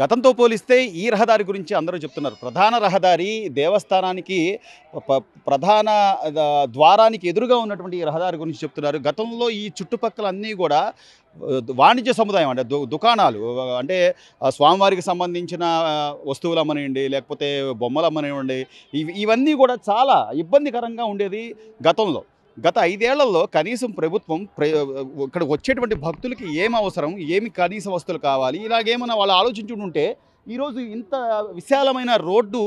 గతంతో పోలిస్తే ఈ రహదారి గురించి అందరూ చెప్తున్నారు. ప్రధాన రహదారి దేవస్థానానికి ప్రధాన ద్వారానికి ఎదురుగా ఉన్నటువంటి ఈ రహదారి గురించి చెప్తున్నారు. గతంలో ఈ చుట్టుపక్కల అన్నీ కూడా వాణిజ్య సముదాయం అంటే దుకాణాలు అంటే స్వామివారికి సంబంధించిన వస్తువులు అమ్మనివ్వండి, లేకపోతే బొమ్మలు అమ్మనివ్వండి, ఇవన్నీ కూడా చాలా ఇబ్బందికరంగా ఉండేది గతంలో. గత 5 ఏళ్లలో కనీసం ప్రభుత్వం ఇక్కడికి వచ్చేటువంటి భక్తులకి ఏం అవసరం, ఏమి కనీస వస్తువులు కావాలి, ఇలాగేమన్నా వాళ్ళు ఆలోచించుంటే ఈరోజు ఇంత విశాలమైన రోడ్డు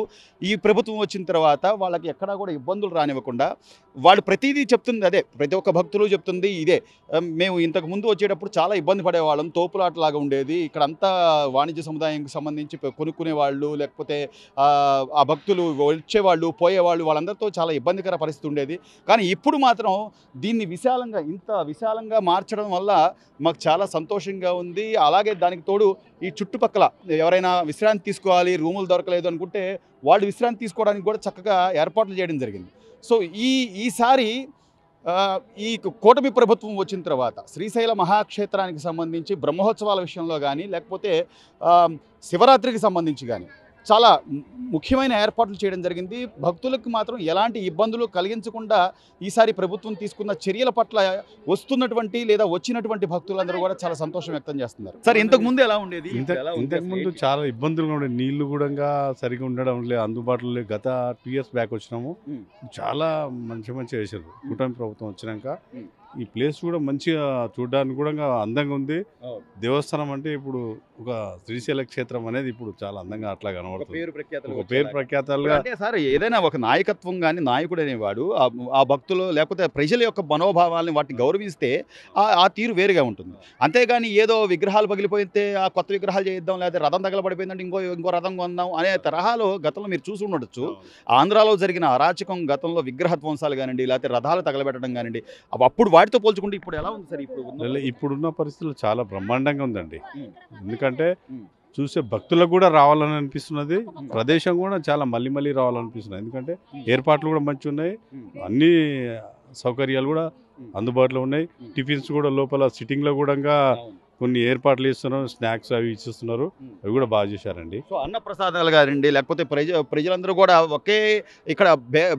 ఈ ప్రభుత్వం వచ్చిన తర్వాత వాళ్ళకి ఎక్కడా కూడా ఇబ్బందులు రానివ్వకుండా వాళ్ళు ప్రతిదీ చెప్తుంది అదే. ప్రతి ఒక్క భక్తులు చెప్తుంది ఇదే. మేము ఇంతకు ముందు వచ్చేటప్పుడు చాలా ఇబ్బంది పడేవాళ్ళం, తోపులాటలాగా ఉండేది. ఇక్కడ అంతా వాణిజ్య సముదాయానికి సంబంధించి కొనుక్కునే వాళ్ళు, లేకపోతే ఆ భక్తులు వచ్చేవాళ్ళు పోయేవాళ్ళు, వాళ్ళందరితో చాలా ఇబ్బందికర పరిస్థితి ఉండేది. కానీ ఇప్పుడు మాత్రం దీన్ని ఇంత విశాలంగా మార్చడం వల్ల మాకు చాలా సంతోషంగా ఉంది. అలాగే దానికి తోడు ఈ చుట్టుపక్కల ఎవరైనా విశ్రాంతి తీసుకోవాలి, రూములు దొరకలేదు అనుకుంటే వాళ్ళు విశ్రాంతి తీసుకోవడానికి కూడా చక్కగా ఏర్పాట్లు చేయడం జరిగింది. సో ఈసారి ఈ కూటమి ప్రభుత్వం వచ్చిన తర్వాత శ్రీశైల మహాక్షేత్రానికి సంబంధించి బ్రహ్మోత్సవాల విషయంలో కానీ, లేకపోతే శివరాత్రికి సంబంధించి కానీ చాలా ముఖ్యమైన ఏర్పాట్లు చేయడం జరిగింది. భక్తులకు మాత్రం ఎలాంటి ఇబ్బందులు కలిగించకుండా ఈసారి ప్రభుత్వం తీసుకున్న చర్యల పట్ల వస్తున్నటువంటి లేదా వచ్చినటువంటి భక్తులందరూ కూడా చాలా సంతోషం వ్యక్తం చేస్తున్నారు. సార్, ఇంతకు ముందు ఎలా ఉండేది? ఇంతకు ముందు చాలా ఇబ్బందులుగా ఉండేది. నీళ్లు కూడా సరిగా ఉండడం లేదు, అందుబాటులో లేదు. గత 2 years బ్యాక్ వచ్చినాము, చాలా మంచి చేశారు కూటమి ప్రభుత్వం వచ్చినాక. ఈ ప్లేస్ కూడా మంచిగా చూడడానికి కూడా అందంగా ఉంది. దేవస్థానం అంటే ఇప్పుడు ఒక శ్రీశైల క్షేత్రం అనేది ఇప్పుడు చాలా అందంగా అట్లా కనబడుతుంది. పేరు ప్రఖ్యాతలుగా అంటే సార్, ఏదైనా ఒక నాయకత్వం కానీ నాయకుడు అనేవాడు ఆ భక్తులు లేకపోతే ప్రజల యొక్క మనోభావాలని వాటిని గౌరవిస్తే ఆ తీరు వేరుగా ఉంటుంది. అంతేగాని ఏదో విగ్రహాలు పగిలిపోయితే ఆ కొత్త విగ్రహాలు చేద్దాం, లేకపోతే రథం తగలబడిపోయిందంటే ఇంకో రథం కొందాం అనే తరహాలో గతంలో మీరు చూసి ఉండొచ్చు. ఆంధ్రాలో జరిగిన అరాచకం గతంలో విగ్రహ ధ్వంసాలు కానివ్వండి, లేకపోతే రథాలు తగలబెట్టడం కానివ్వండి, అప్పుడు వాటితో పోల్చుకుంటే ఇప్పుడు ఎలా ఉంది సార్? ఇప్పుడున్న పరిస్థితులు చాలా బ్రహ్మాండంగా ఉందండి. ఎందుకంటే చూసే భక్తులకు కూడా రావాలని అనిపిస్తున్నది, ప్రదేశం కూడా చాలా మళ్ళీ రావాలనిపిస్తున్నది. ఎందుకంటే ఏర్పాట్లు కూడా మంచి ఉన్నాయి, అన్ని సౌకర్యాలు కూడా అందుబాటులో ఉన్నాయి. టిఫిన్స్ కూడా లోపల సిట్టింగ్లో కూడా కొన్ని ఏర్పాట్లు ఇస్తున్నారు, స్నాక్స్ అవి ఇచ్చిస్తున్నారు, అవి కూడా బాగా చేశారండి. సో అన్నప్రసాదాలు కానివ్వండి, లేకపోతే ప్రజలందరూ కూడా ఒకే ఇక్కడ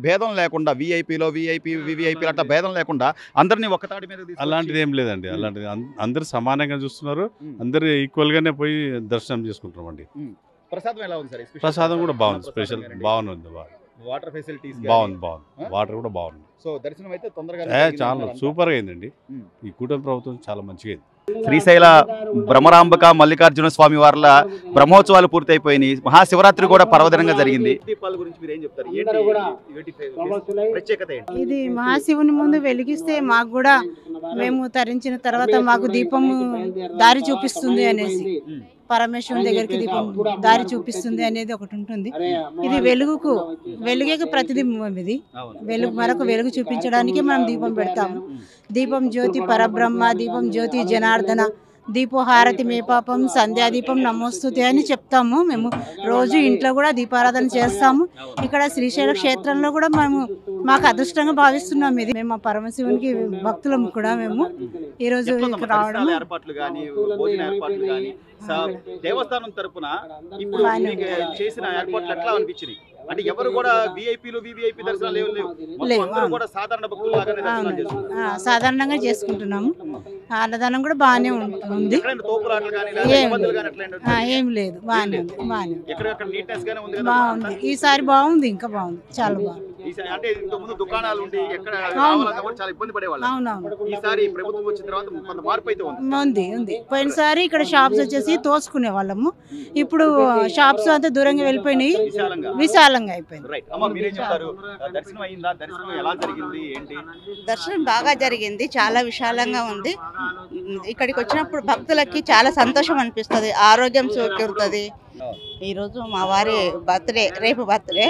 భేదం లేకుండా వివిఐపీ అట్లా భేదం లేకుండా అందరినీ ఒకతాటి మీద అలాంటిది ఏం లేదండి. అలాంటిది అందరు సమానంగా చూస్తున్నారు, అందరు ఈక్వల్గానే పోయి దర్శనం చేసుకుంటున్నామండి. ప్రసాదం ఎలా ఉంది సార్? ప్రసాదం కూడా బాగుంది, స్పెషల్ బాగుంది. వాటర్ ఫెసిలిటీస్ బాగుంది, వాటర్ కూడా బాగుంది. సో దర్శనం అయితే తొందరగా చాలా సూపర్గా అయిందండి. ఈ కూటమి ప్రభుత్వం చాలా మంచిగా అయింది. శ్రీశైల భ్రమరాంబక మల్లికార్జున స్వామి వార్ల బ్రహ్మోత్సవాలు పూర్తయిపోయినాయి. మహాశివరాత్రి కూడా పర్వదినంగా జరిగింది. ఇది మహాశివుని ముందు వెలిగిస్తే మాకు కూడా మేము తరించిన తర్వాత మాకు దీపము దారి చూపిస్తుంది అనేసి, పరమేశ్వరుని దగ్గరికి దీపం దారి చూపిస్తుంది అనేది ఒకటి ఉంటుంది. ఇది వెలుగే ప్రతిదింబం. ఇది మరొక వెలుగు చూపించడానికి మనం దీపం పెడతాము. దీపం జ్యోతి పరబ్రహ్మ, దీపం జ్యోతి జనార్దన, దీపోహారతి మే పాపం, సంధ్యాదీపం నమోస్తుతి అని చెప్తాము. మేము రోజు ఇంట్లో కూడా దీపారాధన చేస్తాము. ఇక్కడ శ్రీశైల క్షేత్రంలో కూడా మాకు అదృష్టంగా భావిస్తున్నాం. ఇది మేము పరమశివునికి భక్తులము కూడా. మేము ఈరోజు రావడం దేవస్థానం తరపున ఇప్పుడు చేసిన ఏర్పాట్లు ఎట్లా అనిపించింది? అంటే ఎవరు కూడా వివిఐపీ దర్శనాలు లేవు, సాధారణంగా చేసుకుంటున్నాము. అన్నదానం కూడా బాగానే ఉంటుంది, ఏం లేదు, బాగానే బాగుంది. ఈసారి బాగుంది, ఇంకా బాగుంది, చాలా బాగుంది. ఉంది. పోయినసారి ఇక్కడ షాప్స్ వచ్చేసి తోసుకునే వాళ్ళము, ఇప్పుడు షాప్స్ అంతా దూరంగా వెళ్ళిపోయినాయి, విశాలంగా అయిపోయింది. దర్శనం బాగా జరిగింది, చాలా విశాలంగా ఉంది. ఇక్కడికి వచ్చినప్పుడు భక్తులకి చాలా సంతోషం అనిపిస్తుంది, ఆరోగ్యం చేకూరుతుంది. ఈరోజు మా వారి బర్త్డే, రేపు బర్త్డే,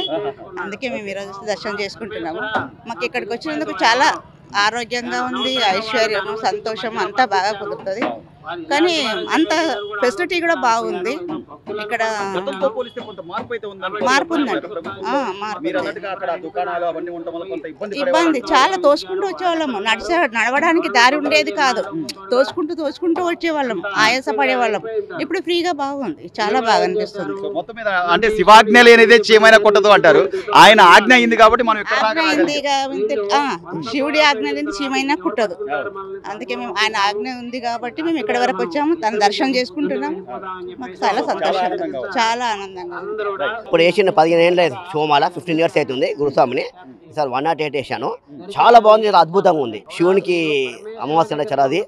అందుకే మేము ఈరోజు దర్శనం చేసుకుంటున్నాము. మాకు ఇక్కడికి వచ్చినందుకు చాలా ఆరోగ్యంగా ఉంది, ఐశ్వర్యము సంతోషం అంతా బాగా కుదురుతుంది. కానీ అంత ఫెసిలిటీ కూడా బాగుంది ఇక్కడ. గతంతో పోలిస్తే కొంత మార్పు అయితే ఉందండి. మార్పు ఉందండి. మార్పు మీరు ఉంది. అన్నట్టుగా అక్కడ దుకాణాలు అవన్నీ ఉండడం వల్ల కొంత ఇబ్బంది ఇబ్బంది చాలా తోసుకుంటూ వచ్చేవాళ్ళము. నడవడానికి దారి ఉండేది కాదు. తోసుకుంటూ వచ్చేవాళ్ళం, ఆయాస పడేవాళ్ళం. ఇప్పుడు ఫ్రీగా బాగుంది, చాలా బాగా అనిపిస్తుంది. సో మొత్తం మీద అంటే శివాజ్ఞ లేనిదే చీమైనా కొట్టదు అంటారు. ఆయన ఆజ్ఞ అయింది కాబట్టి మనం ఇక్కడ ఆజ్ఞ అయింది శివుడి ఆజ్ఞ అనేది చీమైనా కుట్టదు. అందుకే మేము ఆయన ఆజ్ఞ ఉంది కాబట్టి మేము ఇక్కడ వరకు వచ్చాము, తన దర్శనం చేసుకుంటున్నాం. మాకు చాలా సంతోషంగా, చాలా ఆనందంగా ఉంది. ఇప్పుడు వేసిన 15 ఏళ్ళు శివమాల 15 ఇయర్స్ అవుతుంది గురుస్వామిని. ఈసారి 108 వేసాను. చాలా బాగుంది, చాలా అద్భుతంగా ఉంది. శివునికి అమావాస్య చరాది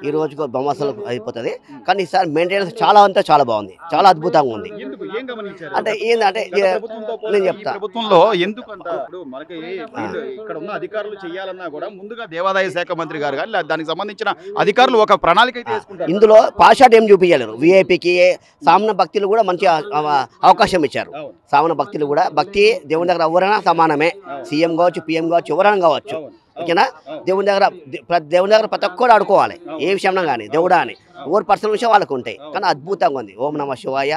ఈ రోజుకు బ్రహ్మాస్యం అయిపోతుంది. కానీ ఈసారి మెయింటెనెన్స్ చాలా అంతా చాలా బాగుంది, చాలా అద్భుతంగా ఉంది. అంటే ఏంటంటే నేను చెప్తా, ప్రభుత్వంలో ఎందుకు అంటారు? ఇప్పుడు మనకి ఇక్కడ ఉన్న అధికారులు చేయాలన్నా కూడా ముందుగా దేవాదాయ శాఖ మంత్రి గారు కానీ దానికి సంబంధించిన అధికారులు ఒక ప్రణాళిక అయితే వేసుకుంటారు. ఇందులో పాషాట్ ఏం చూపించలేరు. విఐపికి సామాన్య భక్తులు కూడా మంచి అవకాశం ఇచ్చారు. సామాన్య భక్తులు కూడా భక్తి దేవుని దగ్గర ఎవరైనా సమానమే. సీఎం కావచ్చు, పిఎం కావచ్చు, ఎవరైనా కావచ్చు. ఓకేనా? దేవుని దగ్గర ప్రతి ఒక్కరు ఆడుకోవాలి. ఏ విషయంలో కానీ దేవుడా అని ఎవరు పర్సనల్ విషయం వాళ్ళకు ఉంటాయి. కానీ అద్భుతంగా ఉంది. ఓం నమ శివాయ.